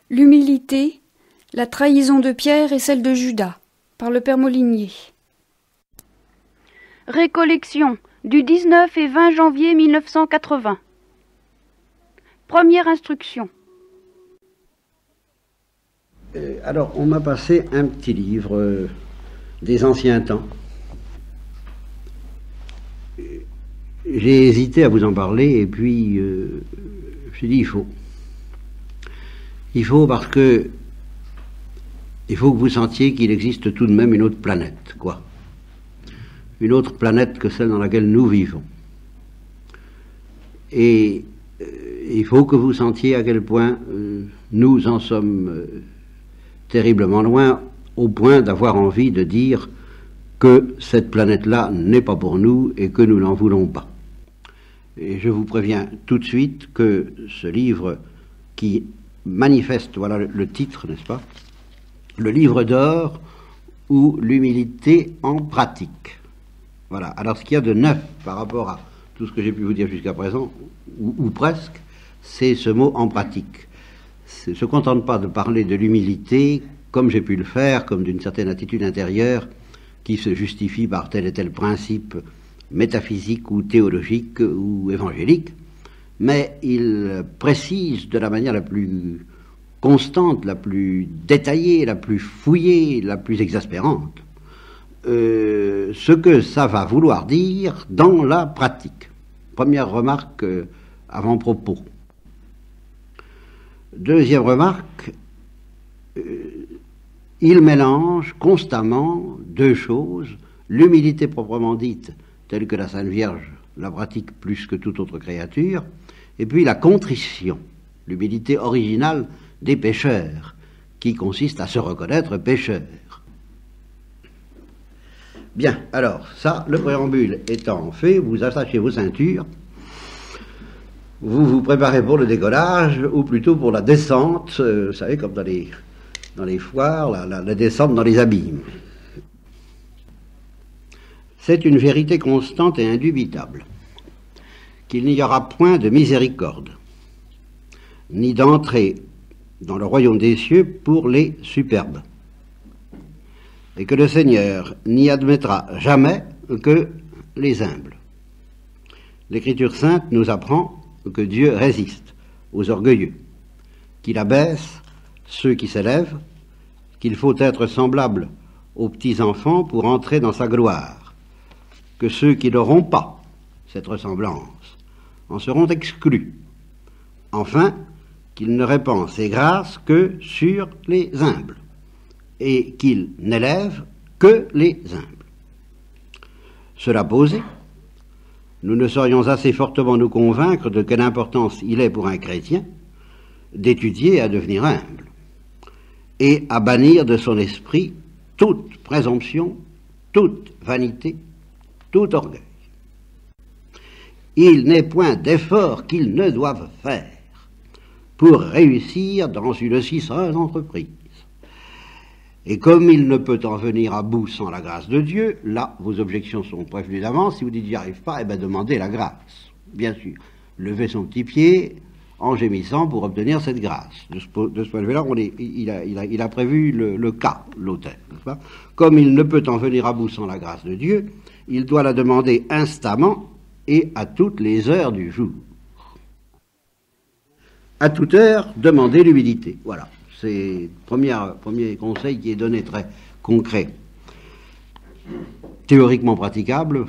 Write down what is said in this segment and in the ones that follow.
L'humilité, la trahison de Pierre et celle de Judas, par le père Molinier. Récollection du 19 et 20 janvier 1980. Première instruction. Alors, on m'a passé un petit livre des anciens temps. J'ai hésité à vous en parler et puis je me suis dit il faut. Il faut parce que il faut que vous sentiez qu'il existe tout de même une autre planète, quoi. Une autre planète que celle dans laquelle nous vivons. Et il faut que vous sentiez à quel point nous en sommes terriblement loin, au point d'avoir envie de dire que cette planète-là n'est pas pour nous et que nous n'en voulons pas. Et je vous préviens tout de suite que ce livre qui manifeste, voilà le titre, n'est-ce pas? Le livre d'or ou l'humilité en pratique. Voilà. Alors ce qu'il y a de neuf par rapport à tout ce que j'ai pu vous dire jusqu'à présent, ou presque, c'est ce mot en pratique. Ne se contente pas de parler de l'humilité comme j'ai pu le faire, comme d'une certaine attitude intérieure qui se justifie par tel et tel principe métaphysique ou théologique ou évangélique, mais il précise de la manière la plus constante, la plus détaillée, la plus fouillée, la plus exaspérante, ce que ça va vouloir dire dans la pratique. Première remarque avant-propos. Deuxième remarque, il mélange constamment deux choses, l'humilité proprement dite, telle que la Sainte Vierge la pratique plus que toute autre créature, et puis la contrition, l'humilité originale des pécheurs, qui consiste à se reconnaître pécheurs. Bien, alors, ça, le préambule étant fait, vous attachez vos ceintures, vous vous préparez pour le décollage, ou plutôt pour la descente, vous savez, comme dans les foires, la descente dans les abîmes. C'est une vérité constante et indubitable, qu'il n'y aura point de miséricorde, ni d'entrée dans le royaume des cieux pour les superbes, et que le Seigneur n'y admettra jamais que les humbles. L'Écriture sainte nous apprend que Dieu résiste aux orgueilleux, qu'il abaisse ceux qui s'élèvent, qu'il faut être semblable aux petits enfants pour entrer dans sa gloire, que ceux qui n'auront pas cette ressemblance en seront exclus. Enfin, qu'il ne répand ses grâces que sur les humbles, et qu'il n'élève que les humbles. Cela posé, nous ne saurions assez fortement nous convaincre de quelle importance il est pour un chrétien d'étudier à devenir humble, et à bannir de son esprit toute présomption, toute vanité, tout orgueil. Il n'est point d'effort qu'ils ne doivent faire pour réussir dans une si sainte entreprise. Et comme il ne peut en venir à bout sans la grâce de Dieu, là, vos objections sont prévenues d'avance. Si vous dites j'y arrive pas, eh bien demandez la grâce. Bien sûr, levez son petit pied en gémissant pour obtenir cette grâce. De ce point de vue-là, il a prévu le cas, l'auteur. Comme il ne peut en venir à bout sans la grâce de Dieu, il doit la demander instamment et à toutes les heures du jour. À toute heure, demandez l'humilité. Voilà, c'est le premier conseil qui est donné, très concret. Théoriquement praticable,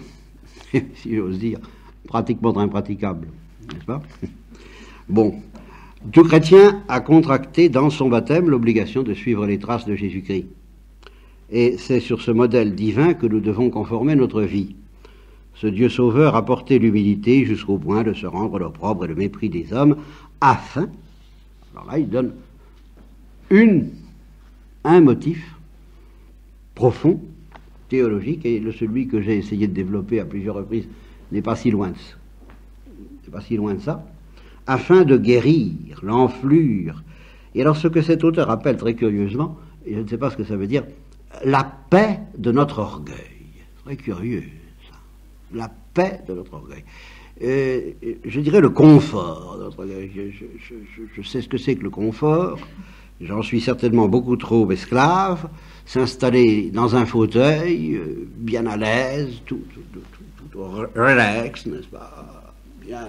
si j'ose dire, pratiquement impraticable, n'est-ce pas? Bon, tout chrétien a contracté dans son baptême l'obligation de suivre les traces de Jésus-Christ. Et c'est sur ce modèle divin que nous devons conformer notre vie. Ce Dieu sauveur a porté l'humilité jusqu'au point de se rendre l'opprobre et le mépris des hommes, afin, alors là il donne un motif profond, théologique, et celui que j'ai essayé de développer à plusieurs reprises n'est pas si loin de ça, afin de guérir l'enflure. Et alors ce que cet auteur appelle très curieusement, et je ne sais pas ce que ça veut dire, la paix de notre orgueil. Très curieux, ça. La paix de notre orgueil. Je dirais le confort de notre orgueil. Je sais ce que c'est que le confort. j'en suis certainement beaucoup trop esclave, s'installer dans un fauteuil, bien à l'aise, tout relax, n'est-ce pas, bien,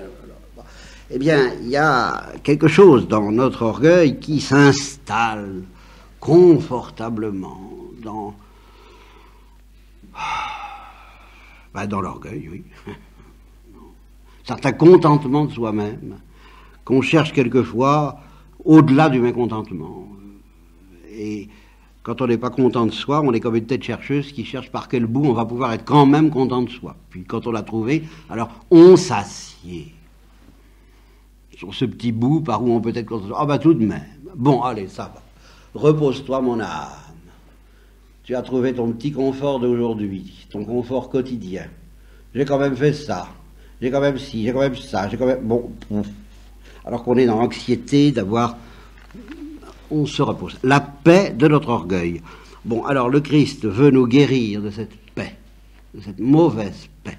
eh bien, il y a quelque chose dans notre orgueil qui s'installe confortablement dans l'orgueil, oui. Certain contentement de soi-même, qu'on cherche quelquefois au-delà du mécontentement. Et quand on n'est pas content de soi, on est comme une tête chercheuse qui cherche par quel bout on va pouvoir être quand même content de soi. Puis quand on l'a trouvé, alors on s'assied sur ce petit bout par où on peut être content. Ah tout de même. Bon, allez, ça va. Repose-toi, mon âme. Tu as trouvé ton petit confort d'aujourd'hui, ton confort quotidien. J'ai quand même fait ça. J'ai quand même ci, j'ai quand même ça, j'ai quand même... Bon, alors qu'on est dans l'anxiété d'avoir... On se repose. La paix de notre orgueil. Bon, alors le Christ veut nous guérir de cette paix, de cette mauvaise paix,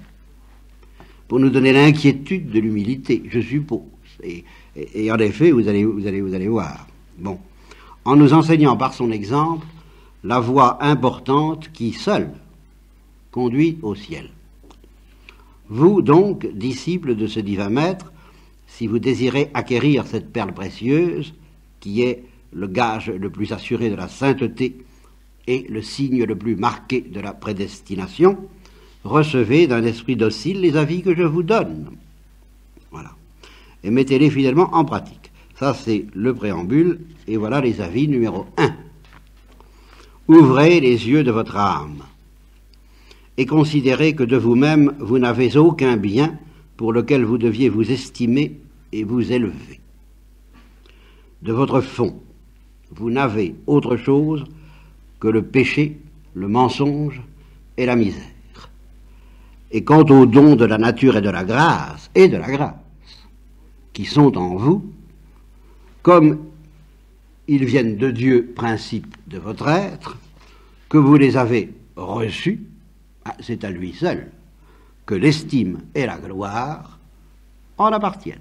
pour nous donner l'inquiétude de l'humilité, je suppose. Et en effet, vous allez voir. Bon, en nous enseignant par son exemple la voie importante qui seule conduit au ciel. Vous donc, disciples de ce divin maître, si vous désirez acquérir cette perle précieuse, qui est le gage le plus assuré de la sainteté et le signe le plus marqué de la prédestination, recevez d'un esprit docile les avis que je vous donne. Voilà. Et mettez-les fidèlement en pratique. Ça, c'est le préambule, et voilà les avis numéro 1. Ouvrez les yeux de votre âme, et considérez que de vous-même, vous n'avez aucun bien pour lequel vous deviez vous estimer et vous élever. De votre fond, vous n'avez autre chose que le péché, le mensonge et la misère. Et quant aux dons de la nature et de la grâce, qui sont en vous, comme ils viennent de Dieu, principe de votre être, que vous les avez reçus, c'est à lui seul que l'estime et la gloire en appartiennent.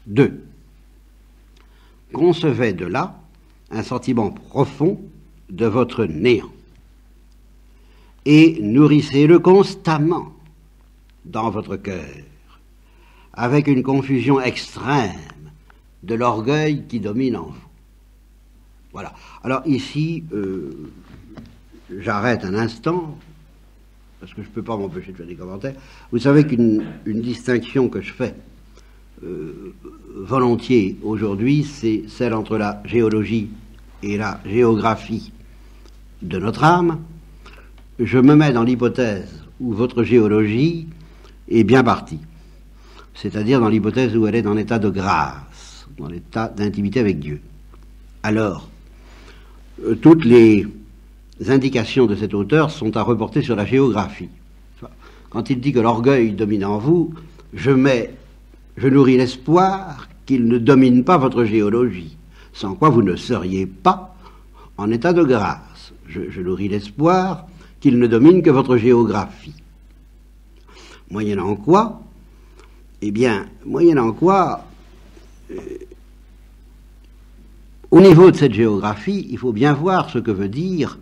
2. Concevez de là un sentiment profond de votre néant et nourrissez-le constamment dans votre cœur avec une confusion extrême de l'orgueil qui domine en vous. Voilà. Alors ici, j'arrête un instant, parce que je ne peux pas m'empêcher de faire des commentaires. Vous savez qu'une distinction que je fais volontiers aujourd'hui, c'est celle entre la géologie et la géographie de notre âme. Je me mets dans l'hypothèse où votre géologie est bien partie, c'est-à-dire dans l'hypothèse où elle est dans l'état de grâce, dans l'état d'intimité avec Dieu. Alors, toutes les indications de cet auteur sont à reporter sur la géographie. Quand il dit que l'orgueil domine en vous, je nourris l'espoir qu'il ne domine pas votre géologie, sans quoi vous ne seriez pas en état de grâce. Je nourris l'espoir qu'il ne domine que votre géographie. Moyennant quoi, au niveau de cette géographie, il faut bien voir ce que veut dire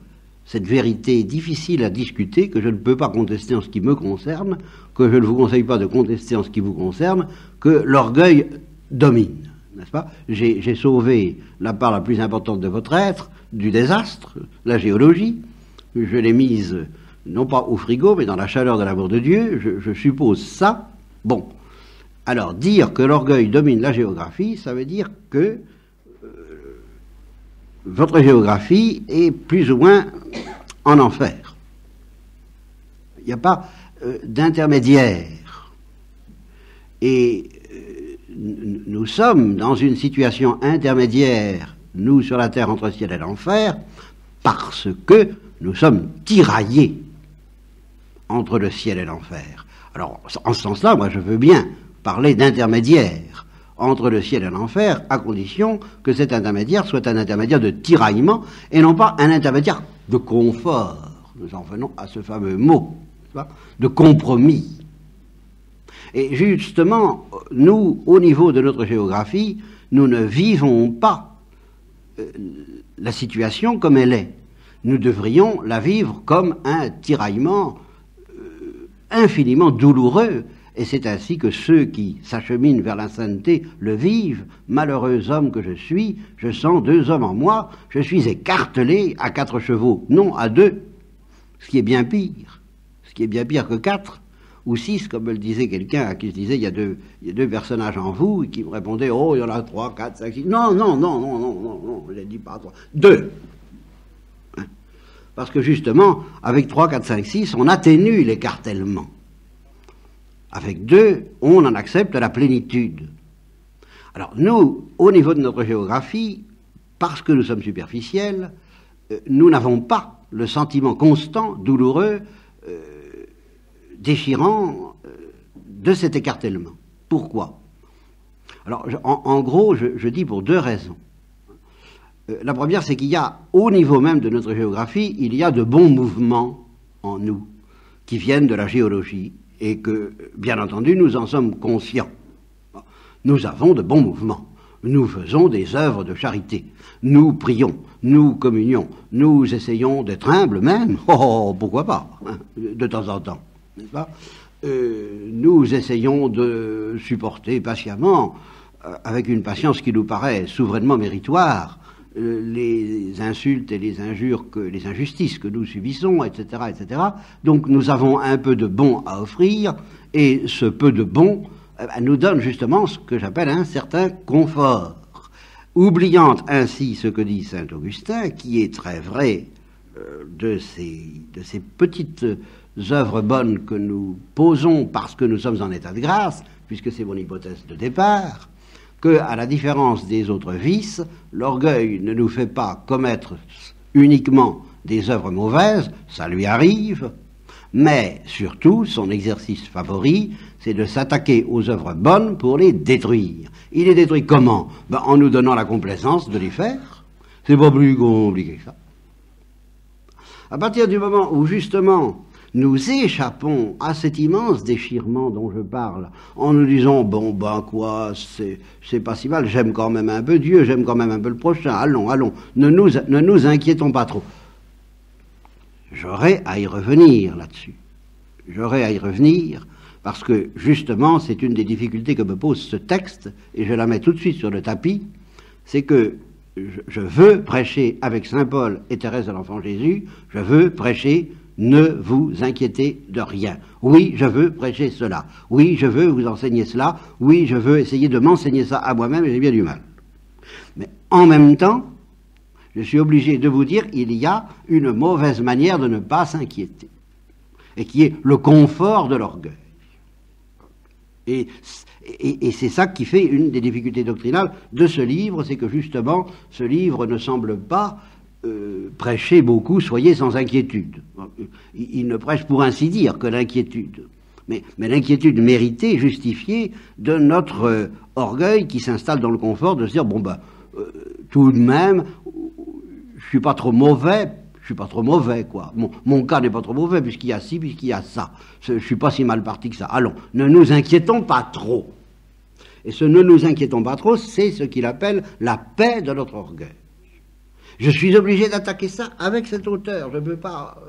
cette vérité difficile à discuter, que je ne peux pas contester en ce qui me concerne, que je ne vous conseille pas de contester en ce qui vous concerne, que l'orgueil domine, n'est-ce pas? J'ai sauvé la part la plus importante de votre être du désastre, la géologie. Je l'ai mise, non pas au frigo, mais dans la chaleur de l'amour de Dieu, je suppose ça. Bon, alors dire que l'orgueil domine la géographie, ça veut dire que votre géographie est plus ou moins en enfer. Il n'y a pas d'intermédiaire. Et nous sommes dans une situation intermédiaire, nous sur la terre entre ciel et l'enfer, parce que nous sommes tiraillés entre le ciel et l'enfer. Alors, en ce sens-là, moi je veux bien parler d'intermédiaire entre le ciel et l'enfer, à condition que cet intermédiaire soit un intermédiaire de tiraillement et non pas un intermédiaire de confort. Nous en venons à ce fameux mot, de compromis. Et justement, nous, au niveau de notre géographie, nous ne vivons pas la situation comme elle est. Nous devrions la vivre comme un tiraillement infiniment douloureux, et c'est ainsi que ceux qui s'acheminent vers la sainteté le vivent. Malheureux homme que je suis, je sens 2 hommes en moi, je suis écartelé à 4 chevaux, non à 2, ce qui est bien pire, que 4 ou 6, comme me le disait quelqu'un à qui je disais il y a deux personnages en vous, et qui me répondait oh il y en a 3, 4, 5, 6, non, je n'ai dit pas 3, 2. Parce que justement, avec 3, 4, 5, 6, on atténue l'écartèlement. Avec 2, on en accepte la plénitude. Alors nous, au niveau de notre géographie, parce que nous sommes superficiels, nous n'avons pas le sentiment constant, douloureux, déchirant de cet écartèlement. Pourquoi? Alors, en gros, je dis pour 2 raisons. La première, c'est qu'il y a, au niveau même de notre géographie, il y a de bons mouvements en nous, qui viennent de la géologie, et que, bien entendu, nous en sommes conscients. Nous avons de bons mouvements. Nous faisons des œuvres de charité. Nous prions, nous communions, nous essayons d'être humbles même. Oh, pourquoi pas, hein, de temps en temps, n'est-ce pas? Nous essayons de supporter patiemment, avec une patience qui nous paraît souverainement méritoire, les insultes et les injures, les injustices que nous subissons, etc., etc. Donc nous avons un peu de bon à offrir, et ce peu de bon nous donne justement ce que j'appelle un certain confort, oubliant ainsi ce que dit saint Augustin, qui est très vrai de ces petites œuvres bonnes que nous posons parce que nous sommes en état de grâce, puisque c'est mon hypothèse de départ, que, à la différence des autres vices, l'orgueil ne nous fait pas commettre uniquement des œuvres mauvaises, ça lui arrive, mais surtout, son exercice favori, c'est de s'attaquer aux œuvres bonnes pour les détruire. Il les détruit comment? En nous donnant la complaisance de les faire. C'est pas plus compliqué que ça. À partir du moment où, justement, nous échappons à cet immense déchirement dont je parle, en nous disant, c'est pas si mal, j'aime quand même un peu Dieu, j'aime quand même un peu le prochain, allons, ne nous inquiétons pas trop. J'aurai à y revenir là-dessus. Parce que, justement, c'est une des difficultés que me pose ce texte, et je la mets tout de suite sur le tapis, c'est que je veux prêcher avec saint Paul et Thérèse de l'Enfant Jésus, je veux prêcher ne vous inquiétez de rien. Oui, je veux prêcher cela. Oui, je veux vous enseigner cela. Oui, je veux essayer de m'enseigner ça à moi-même, et j'ai bien du mal. Mais en même temps, je suis obligé de vous dire qu'il y a une mauvaise manière de ne pas s'inquiéter, et qui est le confort de l'orgueil. Et c'est ça qui fait une des difficultés doctrinales de ce livre, c'est que justement, ce livre ne semble pas prêcher beaucoup, soyez sans inquiétude. Il ne prêche pour ainsi dire que l'inquiétude, mais l'inquiétude méritée, justifiée de notre orgueil qui s'installe dans le confort de se dire, tout de même, je suis pas trop mauvais, quoi. Mon cas n'est pas trop mauvais, puisqu'il y a ci, puisqu'il y a ça. Je suis pas si mal parti que ça. Allons, ne nous inquiétons pas trop. Et ce ne nous inquiétons pas trop, c'est ce qu'il appelle la paix de notre orgueil. Je suis obligé d'attaquer ça avec cette hauteur, je ne peux pas...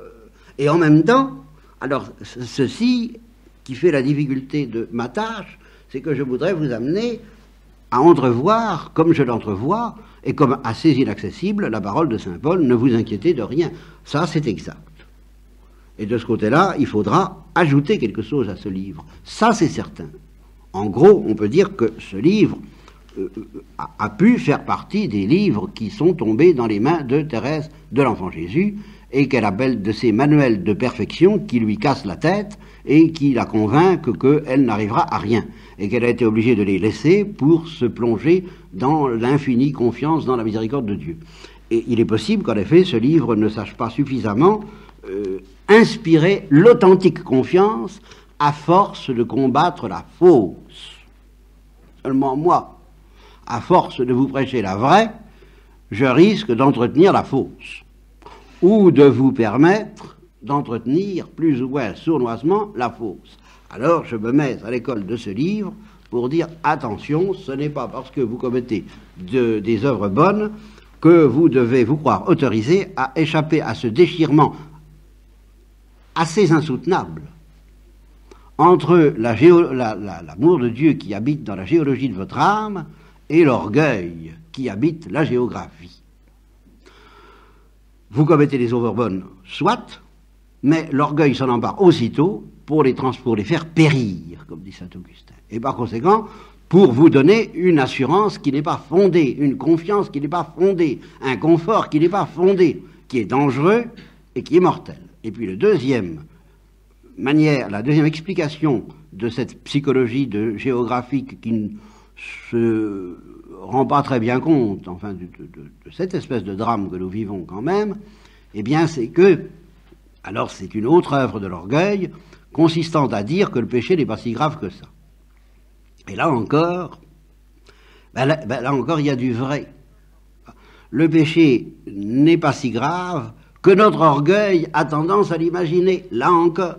Et en même temps, alors ceci qui fait la difficulté de ma tâche, c'est que je voudrais vous amener à entrevoir, comme je l'entrevois, et comme assez inaccessible, la parole de saint Paul, ne vous inquiétez de rien. Ça, c'est exact. Et de ce côté-là, il faudra ajouter quelque chose à ce livre. Ça, c'est certain. En gros, on peut dire que ce livre a pu faire partie des livres qui sont tombés dans les mains de Thérèse de l'Enfant Jésus, et qu'elle appelle de ces manuels de perfection qui lui cassent la tête et qui la convainquent qu'elle n'arrivera à rien, et qu'elle a été obligée de les laisser pour se plonger dans l'infinie confiance dans la miséricorde de Dieu. Et il est possible qu'en effet ce livre ne sache pas suffisamment inspirer l'authentique confiance à force de combattre la fausse. Seulement moi, à force de vous prêcher la vraie, je risque d'entretenir la fausse, ou de vous permettre d'entretenir plus ou moins sournoisement la fausse. Alors je me mets à l'école de ce livre pour dire attention, ce n'est pas parce que vous commettez des œuvres bonnes que vous devez vous croire autorisé à échapper à ce déchirement assez insoutenable entre l'amour de Dieu qui habite dans la géologie de votre âme et l'orgueil qui habite la géographie. Vous commettez des overbones, soit, mais l'orgueil s'en empare aussitôt pour les faire périr, comme dit saint Augustin. Et par conséquent, pour vous donner une assurance qui n'est pas fondée, une confiance qui n'est pas fondée, un confort qui n'est pas fondé, qui est dangereux et qui est mortel. Et puis la deuxième explication de cette psychologie géographique qui ne se rend pas très bien compte, enfin, de cette espèce de drame que nous vivons quand même, eh bien, c'est que, alors c'est une autre œuvre de l'orgueil, consistant à dire que le péché n'est pas si grave que ça. Et là encore, là encore, il y a du vrai. Le péché n'est pas si grave que notre orgueil a tendance à l'imaginer. Là encore,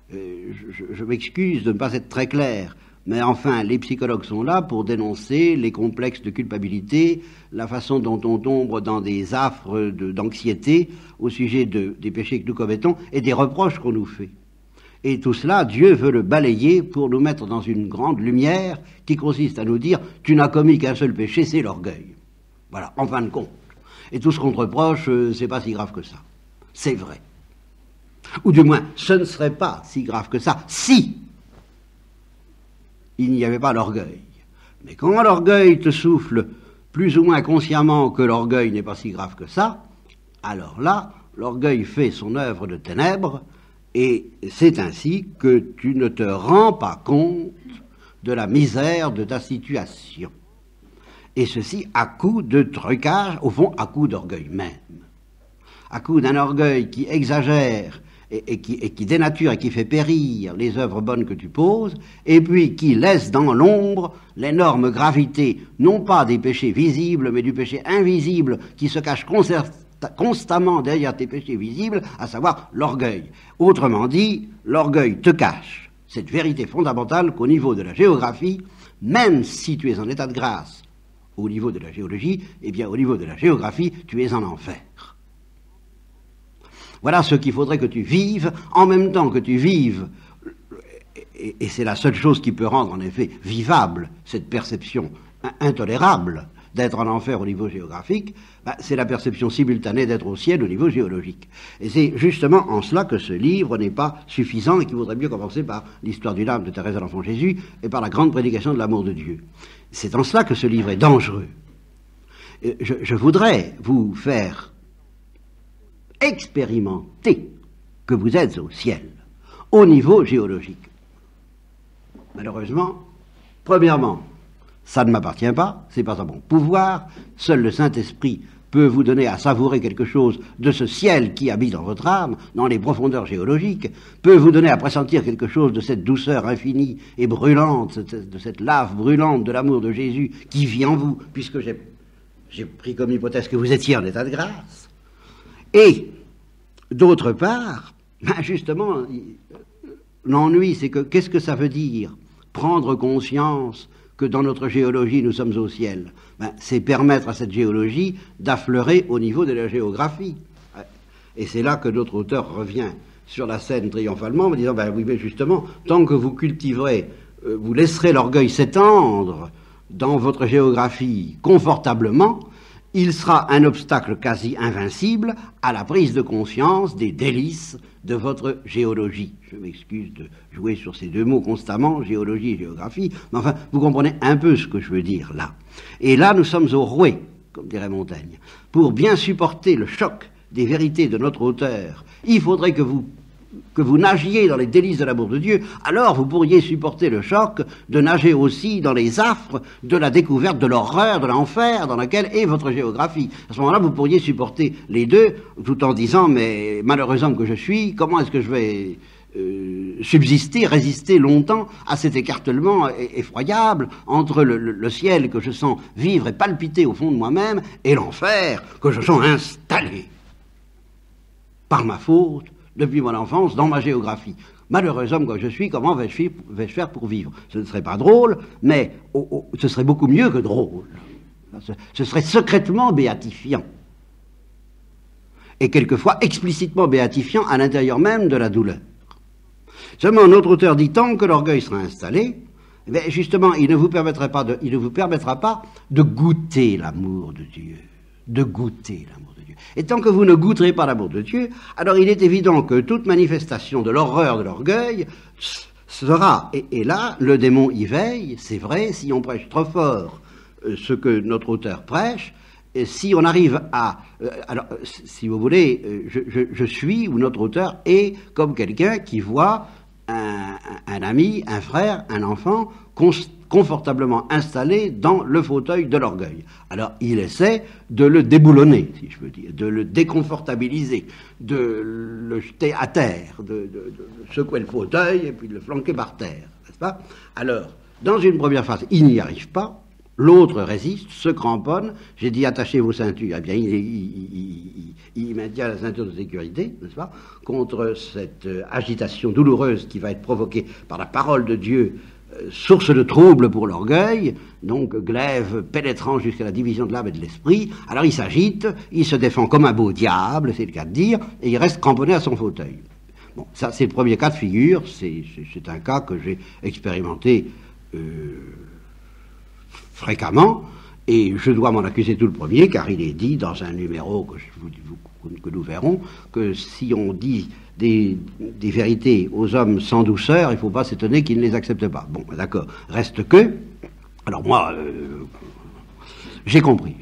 je m'excuse de ne pas être très clair, mais enfin, les psychologues sont là pour dénoncer les complexes de culpabilité, la façon dont on tombe dans des affres d'anxiété au sujet des péchés que nous commettons et des reproches qu'on nous fait. Et tout cela, Dieu veut le balayer pour nous mettre dans une grande lumière qui consiste à nous dire « tu n'as commis qu'un seul péché, c'est l'orgueil ». Voilà, en fin de compte. Et tout ce qu'on te reproche, c'est pas si grave que ça. C'est vrai. Ou du moins, ce ne serait pas si grave que ça, si il n'y avait pas l'orgueil. Mais quand l'orgueil te souffle plus ou moins consciemment que l'orgueil n'est pas si grave que ça, alors là, l'orgueil fait son œuvre de ténèbres, et c'est ainsi que tu ne te rends pas compte de la misère de ta situation. Et ceci à coup de trucage, au fond à coup d'orgueil même. À coup d'un orgueil qui exagère et qui dénature et qui fait périr les œuvres bonnes que tu poses, et puis qui laisse dans l'ombre l'énorme gravité, non pas des péchés visibles, mais du péché invisible qui se cache constamment derrière tes péchés visibles, à savoir l'orgueil. Autrement dit, l'orgueil te cache cette vérité fondamentale qu'au niveau de la géographie, même si tu es en état de grâce au niveau de la géologie, eh bien au niveau de la géographie, tu es en enfer. Voilà ce qu'il faudrait que tu vives, en même temps que tu vives, et c'est la seule chose qui peut rendre en effet vivable cette perception intolérable d'être en enfer au niveau géographique, c'est la perception simultanée d'être au ciel au niveau géologique. Et c'est justement en cela que ce livre n'est pas suffisant et qu'il vaudrait mieux commencer par l'histoire d'une âme de Thérèse de l'Enfant Jésus et par la grande prédication de l'amour de Dieu. C'est en cela que ce livre est dangereux. Je voudrais vous faire expérimenter que vous êtes au ciel, au niveau géologique. Malheureusement, premièrement, ça ne m'appartient pas, c'est pas à mon pouvoir, seul le Saint-Esprit peut vous donner à savourer quelque chose de ce ciel qui habite dans votre âme, dans les profondeurs géologiques, peut vous donner à pressentir quelque chose de cette douceur infinie et brûlante, de cette lave brûlante de l'amour de Jésus qui vit en vous, puisque j'ai pris comme hypothèse que vous étiez en état de grâce. Et, d'autre part, justement, l'ennui, c'est que, qu'est-ce que ça veut dire, prendre conscience que dans notre géologie, nous sommes au ciel? C'est permettre à cette géologie d'affleurer au niveau de la géographie. Et c'est là que notre auteur revient sur la scène triomphalement, en disant, oui, mais justement, tant que vous cultiverez, vous laisserez l'orgueil s'étendre dans votre géographie confortablement, il sera un obstacle quasi invincible à la prise de conscience des délices de votre géologie. Je m'excuse de jouer sur ces deux mots constamment, géologie et géographie, mais enfin, vous comprenez un peu ce que je veux dire là. Et là, nous sommes au rouet, comme dirait Montaigne. Pour bien supporter le choc des vérités de notre auteur, il faudrait que vous nagiez dans les délices de l'amour de Dieu, alors vous pourriez supporter le choc de nager aussi dans les affres de la découverte de l'horreur, de l'enfer dans laquelle est votre géographie. À ce moment-là, vous pourriez supporter les deux, tout en disant, mais malheureux homme que je suis, comment est-ce que je vais subsister, résister longtemps à cet écartèlement effroyable entre le ciel que je sens vivre et palpiter au fond de moi-même et l'enfer que je sens installé par ma faute depuis mon enfance, dans ma géographie. Malheureux homme que je suis, comment vais-je faire pour vivre? Ce ne serait pas drôle, mais ce serait beaucoup mieux que drôle. Ce serait secrètement béatifiant. Et quelquefois explicitement béatifiant à l'intérieur même de la douleur. Seulement, notre auteur dit tant que l'orgueil sera installé, eh bien, justement, il ne vous permettra pas de goûter l'amour de Dieu. De goûter l'amour de Dieu. Et tant que vous ne goûterez pas l'amour de Dieu, alors il est évident que toute manifestation de l'horreur de l'orgueil sera, et là, le démon y veille, c'est vrai, si on prêche trop fort ce que notre auteur prêche, et si on arrive à... alors, si vous voulez, je suis, ou notre auteur est comme quelqu'un qui voit un ami, un frère, un enfant confortablement installé dans le fauteuil de l'orgueil. Alors il essaie de le déboulonner, si je veux dire, de le déconfortabiliser, de le jeter à terre, de secouer le fauteuil et puis de le flanquer par terre, n'est-ce pas? Alors, dans une première phase, il n'y arrive pas. L'autre résiste, se cramponne. J'ai dit attachez vos ceintures. Eh bien, il maintient la ceinture de sécurité, n'est-ce pas, contre cette agitation douloureuse qui va être provoquée par la parole de Dieu, source de trouble pour l'orgueil, donc glaive pénétrant jusqu'à la division de l'âme et de l'esprit. Alors il s'agite, il se défend comme un beau diable, c'est le cas de dire, et il reste cramponné à son fauteuil. Bon, ça c'est le premier cas de figure. C'est un cas que j'ai expérimenté fréquemment, et je dois m'en accuser tout le premier, car il est dit dans un numéro que nous verrons, que si on dit des vérités aux hommes sans douceur, il ne faut pas s'étonner qu'ils ne les acceptent pas. Bon, d'accord. Reste que... Alors moi, j'ai compris.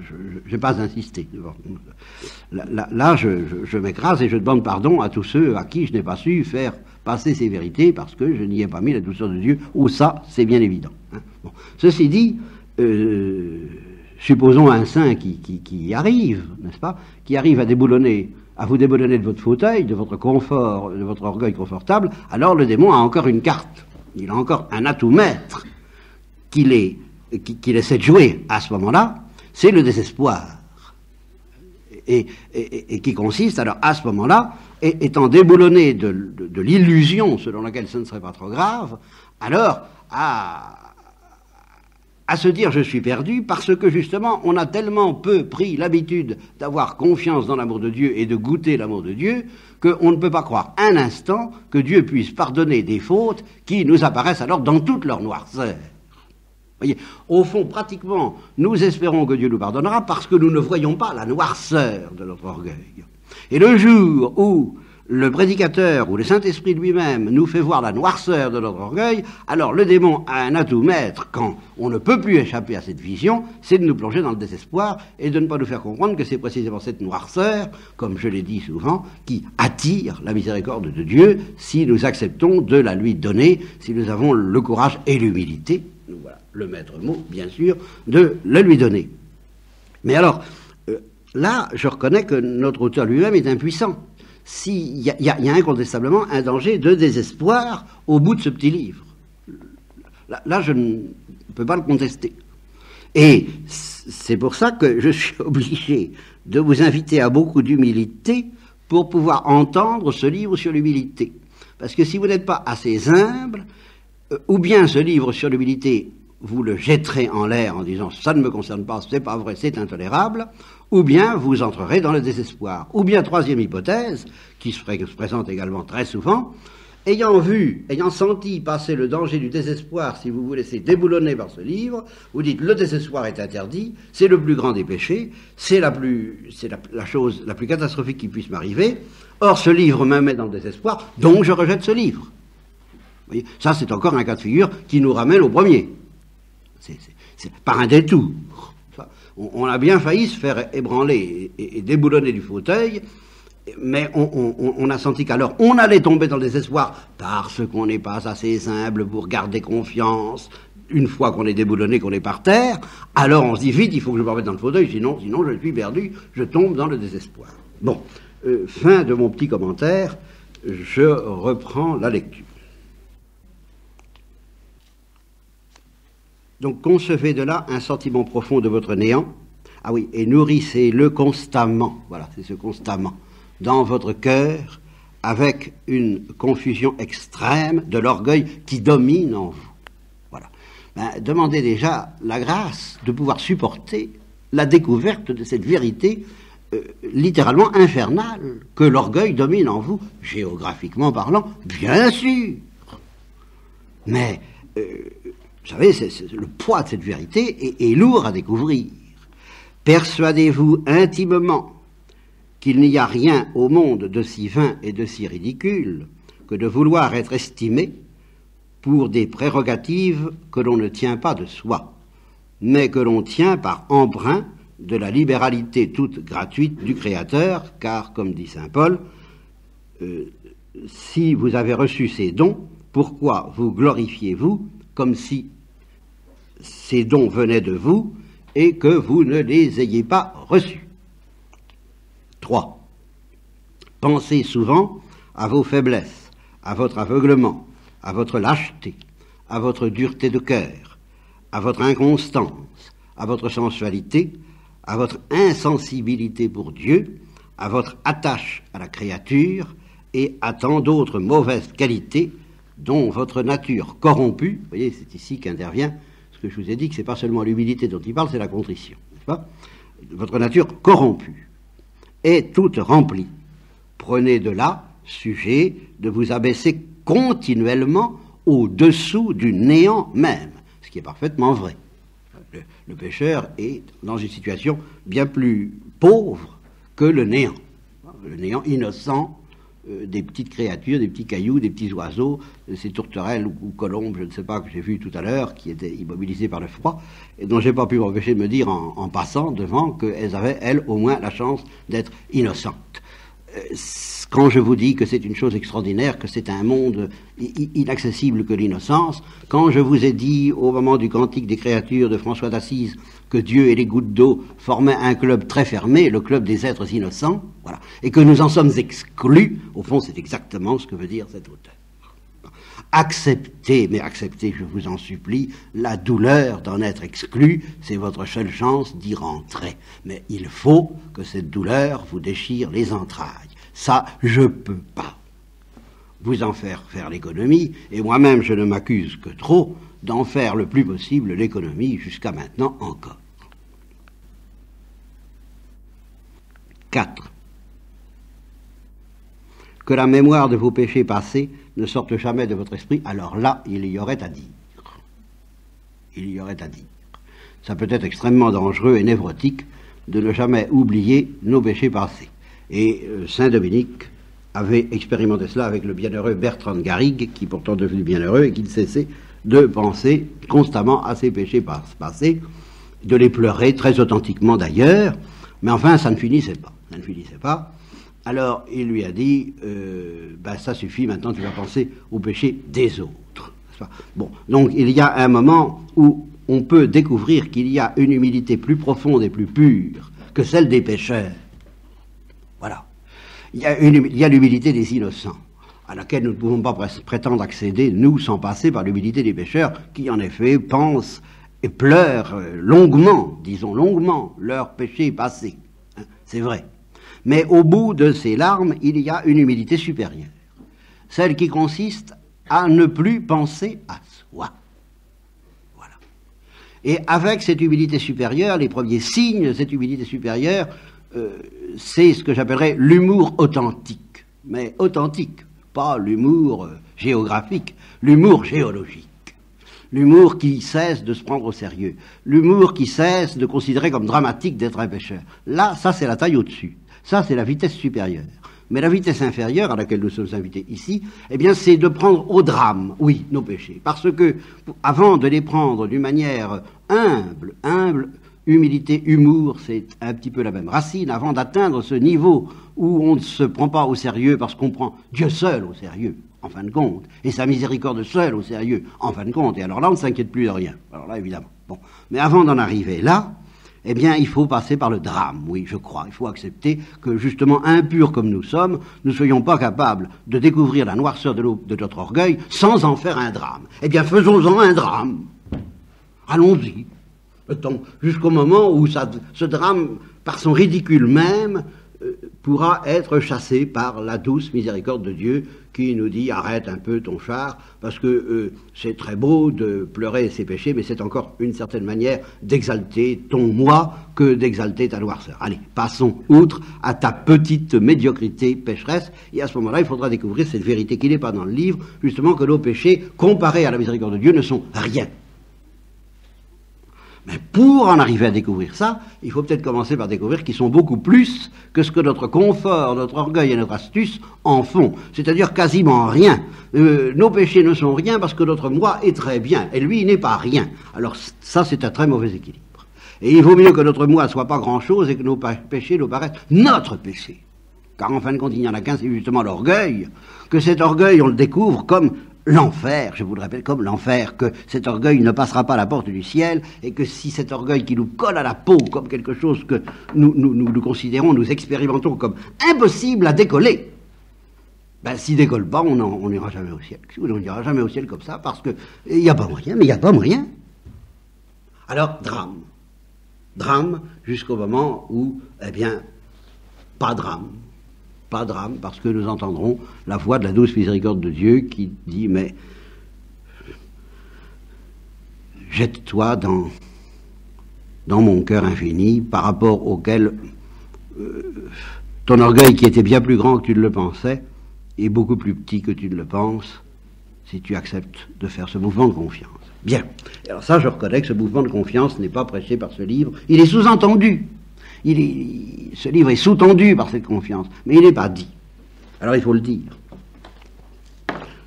Je n'ai pas insisté. Là, je m'écrase et je demande pardon à tous ceux à qui je n'ai pas su faire passer ces vérités parce que je n'y ai pas mis la douceur de Dieu, ou ça, c'est bien évident. Hein. Bon. Ceci dit, supposons un saint qui arrive, n'est-ce pas, qui arrive à vous déboulonner de votre fauteuil, de votre confort, de votre orgueil confortable, alors le démon a encore une carte, il a encore un atout maître qu'il essaie de jouer à ce moment-là, c'est le désespoir. Et qui consiste, alors à ce moment-là, étant déboulonné de l'illusion selon laquelle ce ne serait pas trop grave, alors à se dire je suis perdu, parce que justement on a tellement peu pris l'habitude d'avoir confiance dans l'amour de Dieu et de goûter l'amour de Dieu, qu'on ne peut pas croire un instant que Dieu puisse pardonner des fautes qui nous apparaissent alors dans toute leur noirceur. Voyez, au fond, pratiquement, nous espérons que Dieu nous pardonnera parce que nous ne voyons pas la noirceur de notre orgueil. Et le jour où le prédicateur ou le Saint-Esprit lui-même nous fait voir la noirceur de notre orgueil, alors le démon a un atout maître quand on ne peut plus échapper à cette vision, c'est de nous plonger dans le désespoir et de ne pas nous faire comprendre que c'est précisément cette noirceur, comme je l'ai dit souvent, qui attire la miséricorde de Dieu si nous acceptons de la lui donner, si nous avons le courage et l'humilité, voilà le maître mot, bien sûr, de le lui donner. Mais alors, là, je reconnais que notre auteur lui-même est impuissant. Il y a incontestablement un danger de désespoir au bout de ce petit livre. Là, je ne peux pas le contester. Et c'est pour ça que je suis obligé de vous inviter à beaucoup d'humilité pour pouvoir entendre ce livre sur l'humilité. Parce que si vous n'êtes pas assez humble, ou bien ce livre sur l'humilité, vous le jetterez en l'air en disant « ça ne me concerne pas, c'est pas vrai, c'est intolérable », ou bien vous entrerez dans le désespoir. Ou bien, troisième hypothèse, qui se présente également très souvent, ayant senti passer le danger du désespoir, si vous vous laissez déboulonner par ce livre, vous dites « le désespoir est interdit, c'est le plus grand des péchés, c'est la chose la plus catastrophique qui puisse m'arriver, or ce livre me met dans le désespoir, donc je rejette ce livre ». Vous voyez, ça c'est encore un cas de figure qui nous ramène au premier. C'est par un détour. On a bien failli se faire ébranler et déboulonner du fauteuil, mais on a senti qu'alors on allait tomber dans le désespoir parce qu'on n'est pas assez humble pour garder confiance. Une fois qu'on est déboulonné, qu'on est par terre, alors on se dit vite, il faut que je me remette dans le fauteuil, sinon je suis perdu, je tombe dans le désespoir. Bon, fin de mon petit commentaire, je reprends la lecture. Donc concevez de là un sentiment profond de votre néant, ah oui, et nourrissez-le constamment, voilà, c'est ce constamment, dans votre cœur, avec une confusion extrême de l'orgueil qui domine en vous. Voilà. demandez déjà la grâce de pouvoir supporter la découverte de cette vérité littéralement infernale, que l'orgueil domine en vous, géographiquement parlant, bien sûr. Mais, vous savez, le poids de cette vérité est lourd à découvrir. Persuadez-vous intimement qu'il n'y a rien au monde de si vain et de si ridicule que de vouloir être estimé pour des prérogatives que l'on ne tient pas de soi, mais que l'on tient par emprunt de la libéralité toute gratuite du Créateur, car, comme dit saint Paul, si vous avez reçu ces dons, pourquoi vous glorifiez-vous comme si ces dons venaient de vous et que vous ne les ayez pas reçus? 3. Pensez souvent à vos faiblesses, à votre aveuglement, à votre lâcheté, à votre dureté de cœur, à votre inconstance, à votre sensualité, à votre insensibilité pour Dieu, à votre attache à la créature et à tant d'autres mauvaises qualités dont votre nature corrompue, vous voyez, c'est ici qu'intervient ce que je vous ai dit, que c'est pas seulement l'humilité dont il parle, c'est la contrition, n'est-ce pas? Votre nature corrompue est toute remplie. Prenez de là sujet de vous abaisser continuellement au-dessous du néant même, ce qui est parfaitement vrai. Le pécheur est dans une situation bien plus pauvre que le néant innocent des petites créatures, des petits cailloux, des petits oiseaux, ces tourterelles ou colombes, je ne sais pas, que j'ai vu tout à l'heure, qui étaient immobilisées par le froid, et dont j'ai pas pu m'empêcher de me dire en passant devant qu'elles avaient, elles, au moins la chance d'être innocentes. Quand je vous dis que c'est une chose extraordinaire, que c'est un monde inaccessible que l'innocence, quand je vous ai dit au moment du Cantique des créatures de François d'Assise que Dieu et les gouttes d'eau formaient un club très fermé, le club des êtres innocents, voilà, et que nous en sommes exclus, au fond c'est exactement ce que veut dire cet auteur. Acceptez, mais acceptez, je vous en supplie, la douleur d'en être exclu, c'est votre seule chance d'y rentrer. Mais il faut que cette douleur vous déchire les entrailles. Ça, je peux pas vous en faire l'économie, et moi-même je ne m'accuse que trop d'en faire le plus possible l'économie jusqu'à maintenant encore. 4. Que la mémoire de vos péchés passés ne sorte jamais de votre esprit, alors là, il y aurait à dire. Il y aurait à dire. Ça peut être extrêmement dangereux et névrotique de ne jamais oublier nos péchés passés. Et saint Dominique avait expérimenté cela avec le bienheureux Bertrand de Garrigue, qui pourtant devenu bienheureux et qui ne cessait de penser constamment à ses péchés passés, de les pleurer très authentiquement d'ailleurs, mais enfin ça ne finissait pas. Ça ne finissait pas. Alors il lui a dit, ça suffit, maintenant tu vas penser aux péchés des autres. Bon, donc il y a un moment où on peut découvrir qu'il y a une humilité plus profonde et plus pure que celle des pécheurs. Voilà. Il y a l'humilité des innocents, à laquelle nous ne pouvons pas prétendre accéder, nous, sans passer par l'humilité des pécheurs, qui en effet pensent et pleurent longuement, disons longuement, leurs péchés passés. Hein, c'est vrai. Mais au bout de ces larmes, il y a une humilité supérieure, celle qui consiste à ne plus penser à soi. Voilà. Et avec cette humilité supérieure, les premiers signes de cette humilité supérieure, c'est ce que j'appellerais l'humour authentique. Mais authentique, pas l'humour géographique, l'humour géologique. L'humour qui cesse de se prendre au sérieux. L'humour qui cesse de considérer comme dramatique d'être un pécheur. Là, ça c'est la taille au-dessus. Ça c'est la vitesse supérieure. Mais la vitesse inférieure à laquelle nous sommes invités ici, eh bien c'est de prendre au drame, oui, nos péchés. Parce que, avant de les prendre d'une manière humble, humilité, humour, c'est un petit peu la même racine, avant d'atteindre ce niveau où on ne se prend pas au sérieux parce qu'on prend Dieu seul au sérieux, en fin de compte, et sa miséricorde seule au sérieux, en fin de compte, et alors là on ne s'inquiète plus de rien, alors là évidemment. Bon. Mais avant d'en arriver là, eh bien il faut passer par le drame, oui je crois, il faut accepter que justement impurs comme nous sommes, nous ne soyons pas capables de découvrir la noirceur de notre orgueil sans en faire un drame. Eh bien faisons-en un drame, allons-y. Jusqu'au moment où ce drame, par son ridicule même, pourra être chassé par la douce miséricorde de Dieu qui nous dit arrête un peu ton char parce que c'est très beau de pleurer ses péchés, mais c'est encore une certaine manière d'exalter ton moi que d'exalter ta noirceur. Allez, passons outre à ta petite médiocrité pécheresse, et à ce moment-là il faudra découvrir cette vérité qui n'est pas dans le livre, justement que nos péchés comparés à la miséricorde de Dieu ne sont rien. Mais pour en arriver à découvrir ça, il faut peut-être commencer par découvrir qu'ils sont beaucoup plus que ce que notre confort, notre orgueil et notre astuce en font. C'est-à-dire quasiment rien. Nos péchés ne sont rien parce que notre moi est très bien, et lui il n'est pas rien. Alors ça c'est un très mauvais équilibre. Et il vaut mieux que notre moi ne soit pas grand-chose et que nos péchés nous paraissent notre péché. Car en fin de compte il n'y en a qu'un, c'est justement l'orgueil. Que cet orgueil on le découvre comme l'enfer, je vous le rappelle, comme l'enfer, que cet orgueil ne passera pas à la porte du ciel, et que si cet orgueil qui nous colle à la peau comme quelque chose que nous considérons, nous expérimentons comme impossible à décoller, ben s'il décolle pas, on n'ira jamais au ciel. On n'ira jamais au ciel comme ça, parce que il n'y a pas moyen, mais il n'y a pas moyen. Alors, drame. Drame jusqu'au moment où, eh bien, pas drame. Pas drame, parce que nous entendrons la voix de la douce miséricorde de Dieu qui dit, mais jette-toi dans mon cœur infini, par rapport auquel ton orgueil qui était bien plus grand que tu ne le pensais, est beaucoup plus petit que tu ne le penses, si tu acceptes de faire ce mouvement de confiance. Bien, alors ça je reconnais que ce mouvement de confiance n'est pas prêché par ce livre, il est sous-entendu. Ce livre est sous-tendu par cette confiance, mais il n'est pas dit. Alors il faut le dire.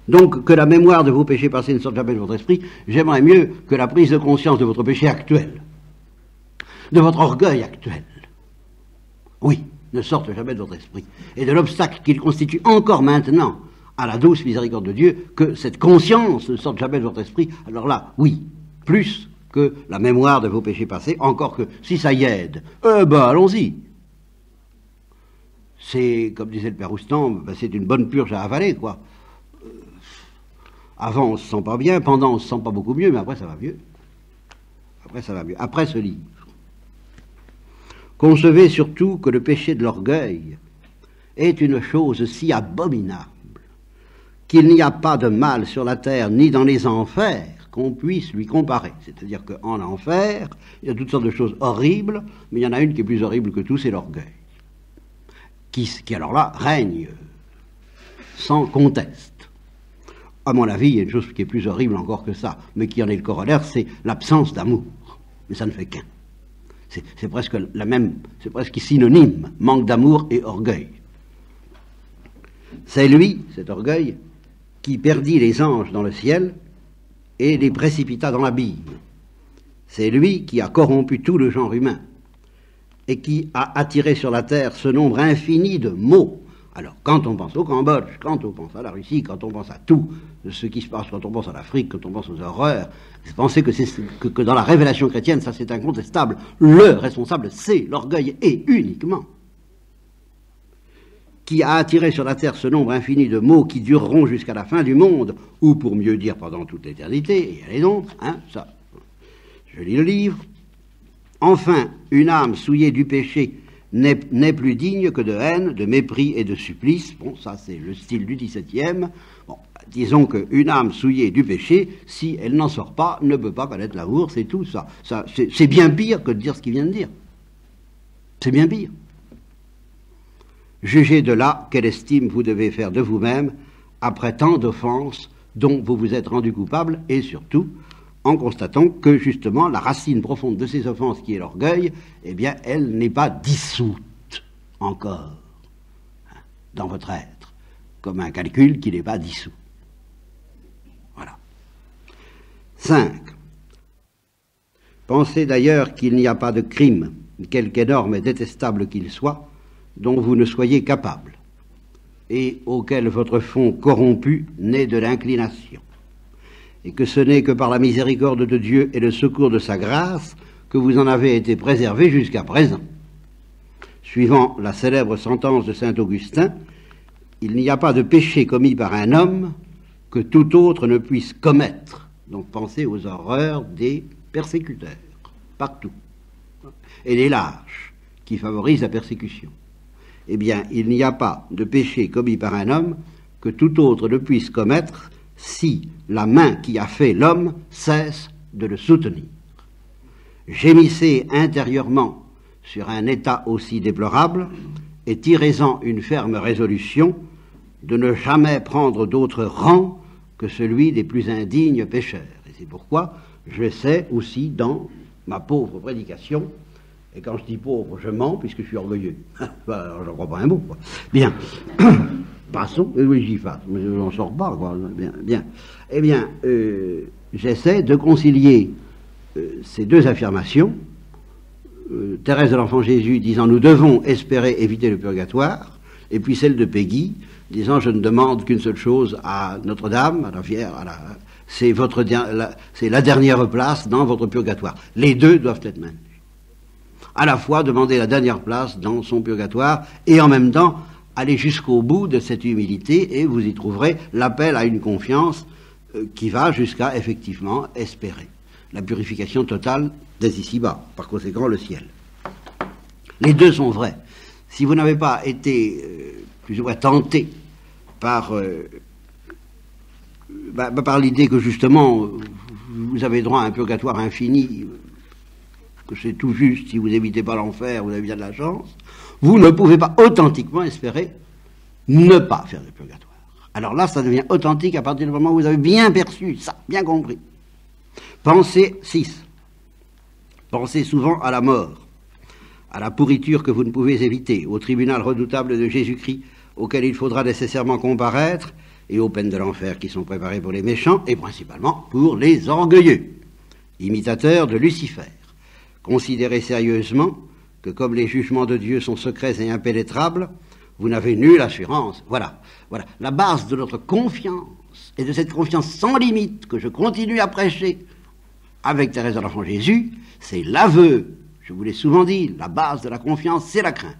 Donc, que la mémoire de vos péchés passés ne sorte jamais de votre esprit, j'aimerais mieux que la prise de conscience de votre péché actuel, de votre orgueil actuel, oui, ne sorte jamais de votre esprit, et de l'obstacle qu'il constitue encore maintenant à la douce miséricorde de Dieu, que cette conscience ne sorte jamais de votre esprit, alors là, oui, plus que la mémoire de vos péchés passés, encore que si ça y aide, allons-y. C'est, comme disait le père Roustan, c'est une bonne purge à avaler, quoi. Avant on se sent pas bien, pendant on se sent pas beaucoup mieux, mais après ça va mieux. Après ça va mieux. Après ce livre. Concevez surtout que le péché de l'orgueil est une chose si abominable qu'il n'y a pas de mal sur la terre ni dans les enfers qu'on puisse lui comparer. C'est-à-dire qu'en enfer, il y a toutes sortes de choses horribles, mais il y en a une qui est plus horrible que tout, c'est l'orgueil. Qui alors là, règne sans conteste. À mon avis, il y a une chose qui est plus horrible encore que ça, mais qui en est le corollaire, c'est l'absence d'amour. Mais ça ne fait qu'un. C'est presque la même, c'est presque synonyme, manque d'amour et orgueil. C'est lui, cet orgueil, qui perdit les anges dans le ciel et les précipita dans l'abîme. C'est lui qui a corrompu tout le genre humain et qui a attiré sur la terre ce nombre infini de maux. Alors, quand on pense au Cambodge, quand on pense à la Russie, quand on pense à tout ce qui se passe, quand on pense à l'Afrique, quand on pense aux horreurs, pensez que dans la révélation chrétienne, ça c'est incontestable, le responsable c'est l'orgueil et uniquement. Qui a attiré sur la terre ce nombre infini de maux qui dureront jusqu'à la fin du monde, ou pour mieux dire pendant toute l'éternité, et allez donc, ça, je lis le livre. Enfin, une âme souillée du péché n'est plus digne que de haine, de mépris et de supplice. Bon, ça c'est le style du 17e. Bon, disons qu'une âme souillée du péché, si elle n'en sort pas, ne peut pas connaître l'amour, c'est tout ça. C'est bien pire que de dire ce qu'il vient de dire. C'est bien pire. Jugez de là quelle estime vous devez faire de vous-même après tant d'offenses dont vous vous êtes rendu coupable, et surtout en constatant que justement la racine profonde de ces offenses qui est l'orgueil, eh bien elle n'est pas dissoute encore dans votre être, comme un calcul qui n'est pas dissous. Voilà. 5. Pensez d'ailleurs qu'il n'y a pas de crime, quelque énorme et détestable qu'il soit, dont vous ne soyez capable, et auquel votre fond corrompu naît de l'inclination, et que ce n'est que par la miséricorde de Dieu et le secours de sa grâce que vous en avez été préservés jusqu'à présent. Suivant la célèbre sentence de saint Augustin, il n'y a pas de péché commis par un homme que tout autre ne puisse commettre. Donc pensez aux horreurs des persécuteurs, partout, et des lâches qui favorisent la persécution. eh bien, il n'y a pas de péché commis par un homme que tout autre ne puisse commettre si la main qui a fait l'homme cesse de le soutenir. Gémissez intérieurement sur un état aussi déplorable et tirez-en une ferme résolution de ne jamais prendre d'autre rang que celui des plus indignes pécheurs. Et c'est pourquoi j'essaie aussi dans ma pauvre prédication, et quand je dis pauvre, je mens puisque je suis orgueilleux. Alors, j'en crois pas un mot, quoi. Bien. Passons, oui, j'y fasse, mais je n'en sors pas, quoi. Bien, bien. Eh bien, j'essaie de concilier ces deux affirmations. Thérèse de l'Enfant Jésus disant « Nous devons espérer éviter le purgatoire », et puis celle de Péguy disant « Je ne demande qu'une seule chose à Notre-Dame, à la Vierge, c'est la dernière place dans votre purgatoire. » Les deux doivent être maintenus. À la fois demander la dernière place dans son purgatoire et en même temps aller jusqu'au bout de cette humilité, et vous y trouverez l'appel à une confiance qui va jusqu'à effectivement espérer la purification totale des ici-bas, par conséquent le ciel. Les deux sont vrais. Si vous n'avez pas été plus ou moins tenté par l'idée que justement vous avez droit à un purgatoire infini, que c'est tout juste, si vous n'évitez pas l'enfer, vous avez bien de la chance, vous ne pouvez pas authentiquement espérer ne pas faire de purgatoire. Alors là, ça devient authentique à partir du moment où vous avez bien perçu ça, bien compris. Pensez 6. Pensez souvent à la mort, à la pourriture que vous ne pouvez éviter, au tribunal redoutable de Jésus-Christ, auquel il faudra nécessairement comparaître, et aux peines de l'enfer qui sont préparées pour les méchants, et principalement pour les orgueilleux, imitateurs de Lucifer. Considérez sérieusement que comme les jugements de Dieu sont secrets et impénétrables, vous n'avez nulle assurance. Voilà, voilà, la base de notre confiance, et de cette confiance sans limite que je continue à prêcher avec Thérèse de l'Enfant Jésus, c'est l'aveu. Je vous l'ai souvent dit, la base de la confiance, c'est la crainte.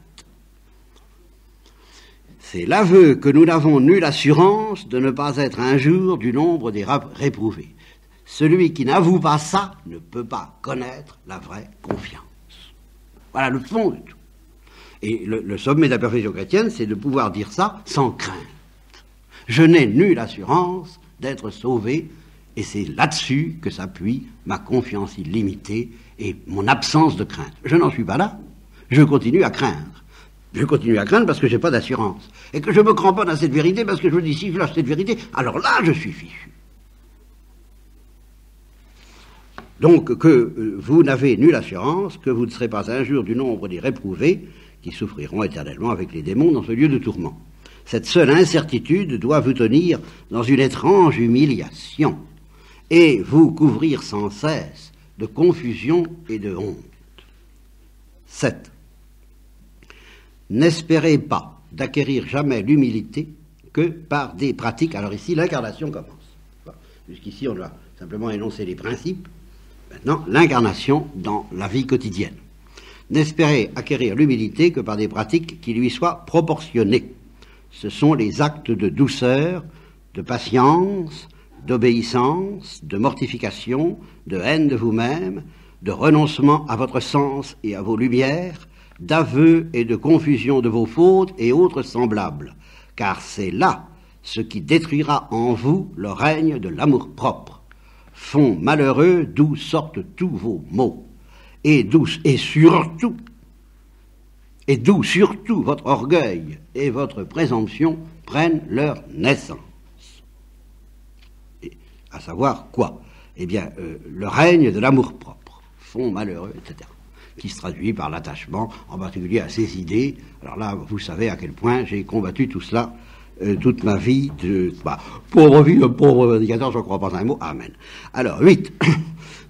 C'est l'aveu que nous n'avons nulle assurance de ne pas être un jour du nombre des réprouvés. Celui qui n'avoue pas ça ne peut pas connaître la vraie confiance. Voilà le fond de tout. Et le sommet de la perfection chrétienne, c'est de pouvoir dire ça sans crainte. Je n'ai nulle assurance d'être sauvé, et c'est là-dessus que s'appuie ma confiance illimitée et mon absence de crainte. Je n'en suis pas là, je continue à craindre. Je continue à craindre parce que je n'ai pas d'assurance. Et que je me cramponne à cette vérité parce que je me dis, si je lâche cette vérité, alors là, je suis fichu. Donc, que vous n'avez nulle assurance, que vous ne serez pas un jour du nombre des réprouvés qui souffriront éternellement avec les démons dans ce lieu de tourment. Cette seule incertitude doit vous tenir dans une étrange humiliation et vous couvrir sans cesse de confusion et de honte. 7. N'espérez pas d'acquérir jamais l'humilité que par des pratiques. Alors ici, l'incarnation commence. Jusqu'ici, on a simplement énoncé les principes. Maintenant, l'incarnation dans la vie quotidienne. N'espérez acquérir l'humilité que par des pratiques qui lui soient proportionnées. Ce sont les actes de douceur, de patience, d'obéissance, de mortification, de haine de vous-même, de renoncement à votre sens et à vos lumières, d'aveu et de confusion de vos fautes et autres semblables, car c'est là ce qui détruira en vous le règne de l'amour-propre. Fond malheureux d'où sortent tous vos maux, et d'où surtout votre orgueil et votre présomption prennent leur naissance. Et, à savoir quoi? Eh bien, le règne de l'amour-propre, fond malheureux, etc., qui se traduit par l'attachement, en particulier à ces idées. Alors là, vous savez à quel point j'ai combattu tout cela toute ma vie. Pauvre vie de pauvre prédicateur, je ne crois pas un mot. Amen. Alors, 8.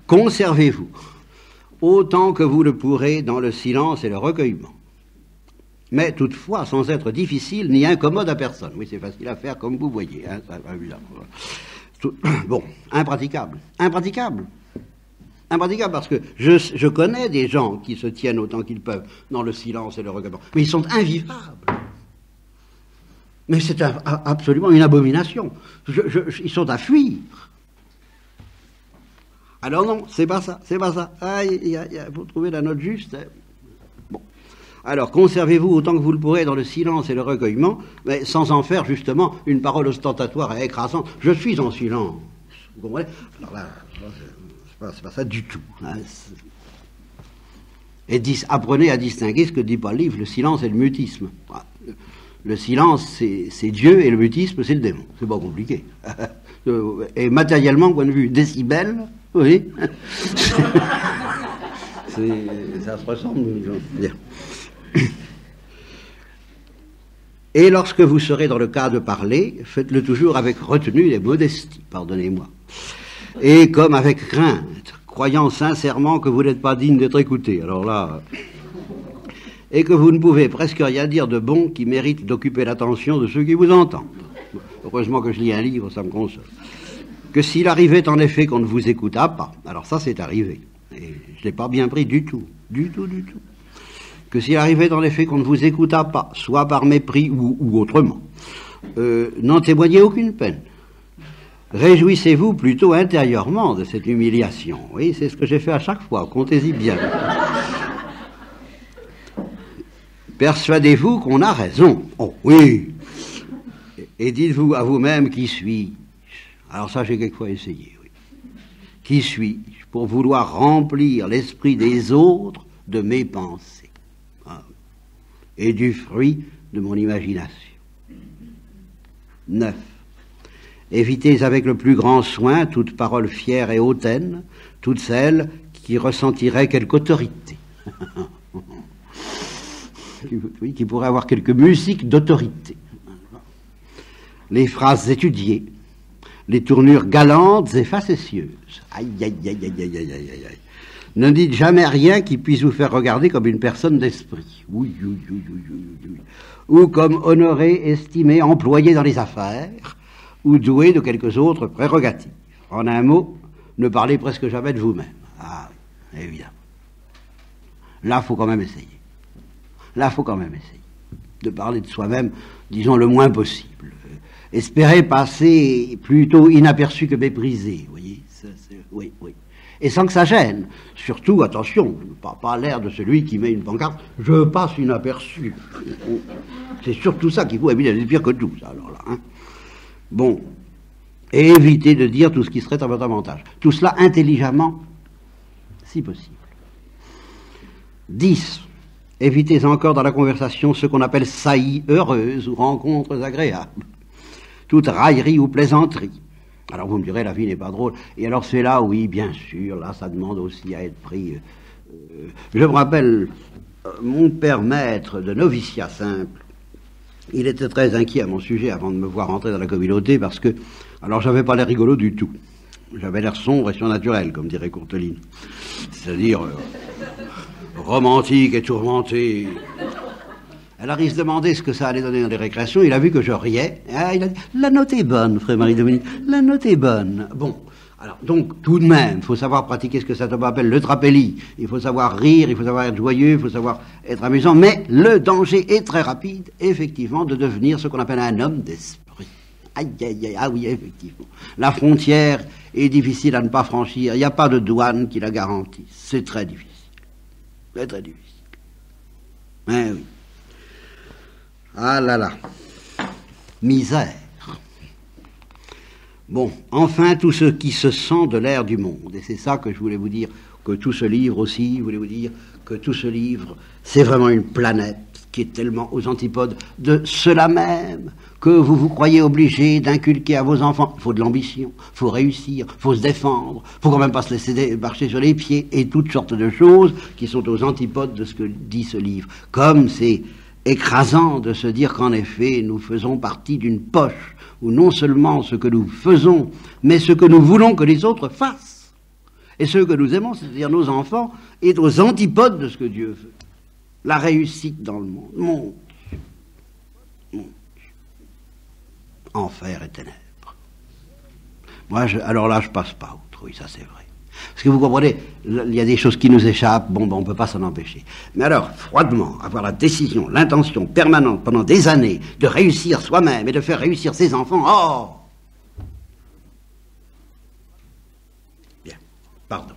Conservez-vous autant que vous le pourrez dans le silence et le recueillement. Mais toutefois, sans être difficile ni incommode à personne. Oui, c'est facile à faire comme vous voyez. Hein, ça, évidemment. Bon, impraticable. Impraticable parce que je connais des gens qui se tiennent autant qu'ils peuvent dans le silence et le recueillement. Mais ils sont invivables. Mais c'est absolument une abomination. Ils sont à fuir. Alors non, c'est pas ça. Aïe, faut trouver la note juste. Bon. Alors, conservez-vous autant que vous le pourrez dans le silence et le recueillement, mais sans en faire justement une parole ostentatoire et écrasante. Je suis en silence. Vous comprenez? Alors là, c'est pas ça du tout. Hein. Et apprenez à distinguer ce que dit pas le livre, le silence et le mutisme. Le silence, c'est Dieu, et le mutisme, c'est le démon. C'est pas compliqué. Et matériellement, point de vue décibel, oui. Ça se ressemble. Bien. Et lorsque vous serez dans le cas de parler, faites-le toujours avec retenue et modestie, pardonnez-moi. Et comme avec crainte, croyant sincèrement que vous n'êtes pas digne d'être écouté. Alors là, et que vous ne pouvez presque rien dire de bon qui mérite d'occuper l'attention de ceux qui vous entendent. Heureusement que je lis un livre, ça me console. Que s'il arrivait en effet qu'on ne vous écoutât pas, alors ça c'est arrivé, et je ne l'ai pas bien pris du tout. Que s'il arrivait en effet qu'on ne vous écoutât pas, soit par mépris ou autrement, n'en témoignez aucune peine. Réjouissez-vous plutôt intérieurement de cette humiliation. Oui, c'est ce que j'ai fait à chaque fois, comptez-y bien. Persuadez-vous qu'on a raison. Oh oui. Et dites-vous à vous-même, qui suis-je? Alors ça, j'ai quelquefois essayé, oui. Qui suis-je pour vouloir remplir l'esprit des autres de mes pensées et du fruit de mon imagination? 9. Évitez avec le plus grand soin toute parole fière et hautaine, toute celle qui ressentirait quelque autorité. Oui, qui pourrait avoir quelque musique d'autorité. Les phrases étudiées, les tournures galantes et facétieuses. Aïe, aïe, aïe, aïe, aïe, aïe, aïe, aïe. Ne dites jamais rien qui puisse vous faire regarder comme une personne d'esprit. Oui, oui, oui, oui, oui, oui. Ou comme honoré, estimé, employé dans les affaires, ou doué de quelques autres prérogatives. En un mot, ne parlez presque jamais de vous-même. Ah oui, évidemment. Là, il faut quand même essayer. De parler de soi-même, disons, le moins possible. Espérer passer plutôt inaperçu que méprisé, vous voyez. Oui. Et sans que ça gêne. Surtout, attention, pas l'air de celui qui met une pancarte « Je passe inaperçu ». C'est surtout ça qu'il faut éviter, c'est pire que tout, ça, alors là. Hein. Bon. Et éviter de dire tout ce qui serait à votre avantage. Tout cela intelligemment, si possible. 10. Évitez encore dans la conversation ce qu'on appelle saillies heureuses ou rencontres agréables. Toute raillerie ou plaisanterie. Alors vous me direz, la vie n'est pas drôle. Et alors c'est là, oui, bien sûr, là ça demande aussi à être pris. Je me rappelle, mon père maître de noviciat simple, il était très inquiet à mon sujet avant de me voir entrer dans la communauté parce que, alors j'avais pas l'air rigolo du tout. J'avais l'air sombre et surnaturel, comme dirait Courteline. C'est-à-dire romantique et tourmenté. Alors il se demandait ce que ça allait donner dans les récréations, il a vu que je riais, ah, il a dit, la note est bonne, frère Marie-Dominique, la note est bonne. Bon, alors donc tout de même, il faut savoir pratiquer ce que saint Thomas appelle le trapélie, il faut savoir rire, il faut savoir être joyeux, il faut savoir être amusant, mais le danger est très rapide, effectivement, de devenir ce qu'on appelle un homme d'esprit. Aïe, aïe, aïe, ah oui, effectivement. La frontière est difficile à ne pas franchir, il n'y a pas de douane qui la garantisse, c'est très difficile. C'est très difficile. Eh oui. Ah là là. Misère. Bon, enfin, tout ce qui se sent de l'air du monde. Et c'est ça que je voulais vous dire, que tout ce livre aussi, je voulais vous dire que tout ce livre, c'est vraiment une planète qui est tellement aux antipodes de cela même que vous croyez obligé d'inculquer à vos enfants. Il faut de l'ambition, il faut réussir, il faut se défendre, il faut quand même pas se laisser marcher sur les pieds, et toutes sortes de choses qui sont aux antipodes de ce que dit ce livre. Comme c'est écrasant de se dire qu'en effet, nous faisons partie d'une poche où non seulement ce que nous faisons, mais ce que nous voulons que les autres fassent. Et ce que nous aimons, c'est-à-dire nos enfants, est aux antipodes de ce que Dieu veut. La réussite dans le monde. Mon Dieu. Enfer et ténèbres. Moi, alors là, je passe pas outre. Oui, ça c'est vrai. Parce que vous comprenez, il y a des choses qui nous échappent, bon, on ne peut pas s'en empêcher. Mais alors, froidement, avoir la décision, l'intention permanente pendant des années de réussir soi-même et de faire réussir ses enfants, oh! Bien, pardon.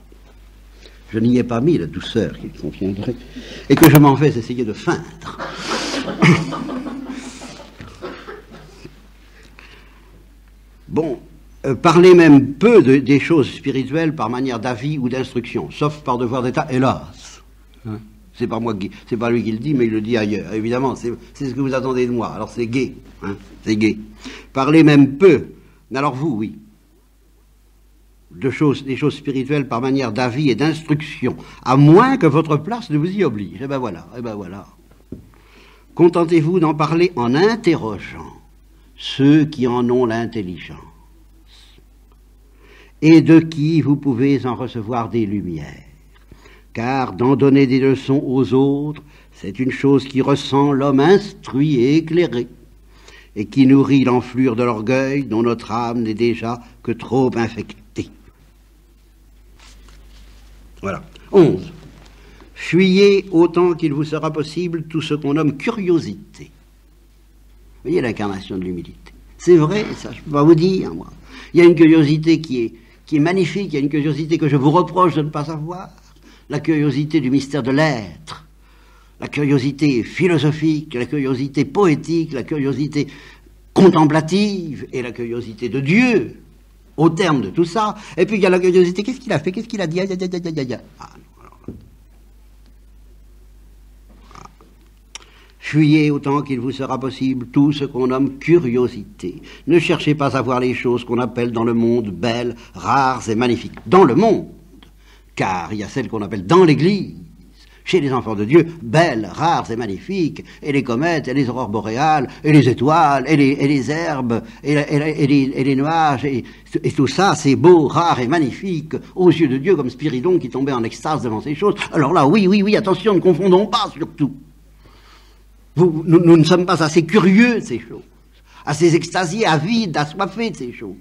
je n'y ai pas mis la douceur qu'il conviendrait, et que je m'en vais essayer de feindre. Bon, parlez même peu des choses spirituelles par manière d'avis ou d'instruction, sauf par devoir d'état, hélas. Hein, c'est pas lui qui le dit, mais il le dit ailleurs. Évidemment, c'est ce que vous attendez de moi. Alors c'est gai, hein, c'est gai. Parlez même peu, mais alors vous, oui, des choses spirituelles par manière d'avis et d'instruction, à moins que votre place ne vous y oblige. Eh ben voilà. Contentez-vous d'en parler en interrogeant ceux qui en ont l'intelligence, et de qui vous pouvez en recevoir des lumières, car d'en donner des leçons aux autres, c'est une chose qui ressent l'homme instruit et éclairé, et qui nourrit l'enflure de l'orgueil dont notre âme n'est déjà que trop infectée. Voilà. 11. Fuyez autant qu'il vous sera possible tout ce qu'on nomme curiosité. Vous voyez l'incarnation de l'humilité. C'est vrai, ça, je peux pas vous dire, moi. Il y a une curiosité qui est magnifique, il y a une curiosité que je vous reproche de ne pas avoir. La curiosité du mystère de l'être, la curiosité philosophique, la curiosité poétique, la curiosité contemplative et la curiosité de Dieu. Au terme de tout ça, et puis il y a la curiosité, qu'est-ce qu'il a fait, qu'est-ce qu'il a dit, Fuyez autant qu'il vous sera possible tout ce qu'on nomme curiosité. Ne cherchez pas à voir les choses qu'on appelle dans le monde belles, rares et magnifiques. Dans le monde, car il y a celles qu'on appelle dans l'Église, chez les enfants de Dieu, belles, rares et magnifiques, et les comètes, et les aurores boréales, et les étoiles, et les herbes, et les nuages, et tout ça, c'est beau, rare et magnifique, aux yeux de Dieu, comme Spiridon qui tombait en extase devant ces choses. Alors là, oui, attention, ne confondons pas, surtout. Nous ne sommes pas assez curieux de ces choses, assez extasiés, avides, assoiffés de ces choses.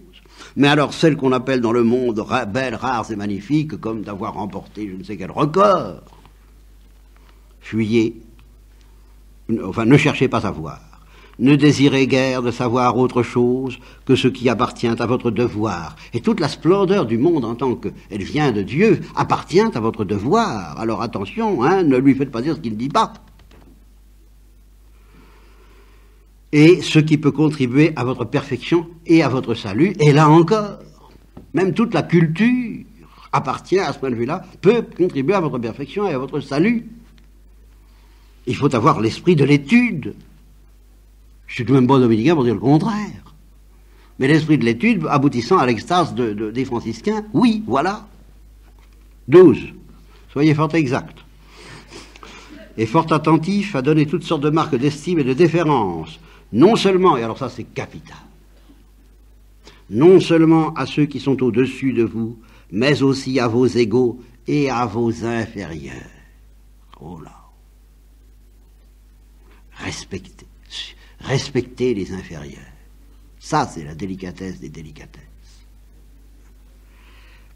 Mais alors, celles qu'on appelle dans le monde belles, rares et magnifiques, comme d'avoir remporté je ne sais quel record, fuyez, enfin ne cherchez pas à voir, ne désirez guère de savoir autre chose que ce qui appartient à votre devoir. Et toute la splendeur du monde en tant qu'elle vient de Dieu appartient à votre devoir. Alors attention, hein, ne lui faites pas dire ce qu'il ne dit pas. Et ce qui peut contribuer à votre perfection et à votre salut, et là encore, même toute la culture appartient à ce point de vue-là, peut contribuer à votre perfection et à votre salut. Il faut avoir l'esprit de l'étude. Je suis tout de même pas dominicain pour dire le contraire. Mais l'esprit de l'étude aboutissant à l'extase des franciscains, oui, voilà. 12. Soyez fort exact. Et fort attentif à donner toutes sortes de marques d'estime et de déférence, non seulement, et alors ça c'est capital, non seulement à ceux qui sont au-dessus de vous, mais aussi à vos égaux et à vos inférieurs. Oh là. Respectez les inférieurs. Ça, c'est la délicatesse des délicatesses.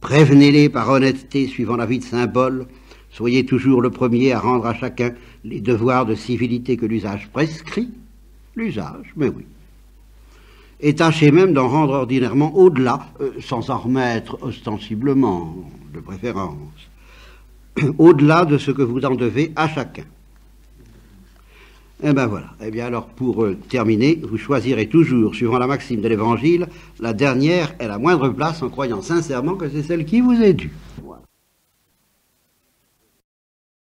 Prévenez-les par honnêteté suivant la vie de saint Paul. Soyez toujours le premier à rendre à chacun les devoirs de civilité que l'usage prescrit. L'usage, mais oui. Et tâchez même d'en rendre ordinairement au-delà, sans en remettre ostensiblement, de préférence, au-delà de ce que vous en devez à chacun. Eh bien voilà. Eh bien alors, pour terminer, vous choisirez toujours, suivant la maxime de l'Évangile, la dernière et la moindre place en croyant sincèrement que c'est celle qui vous est due. Voilà.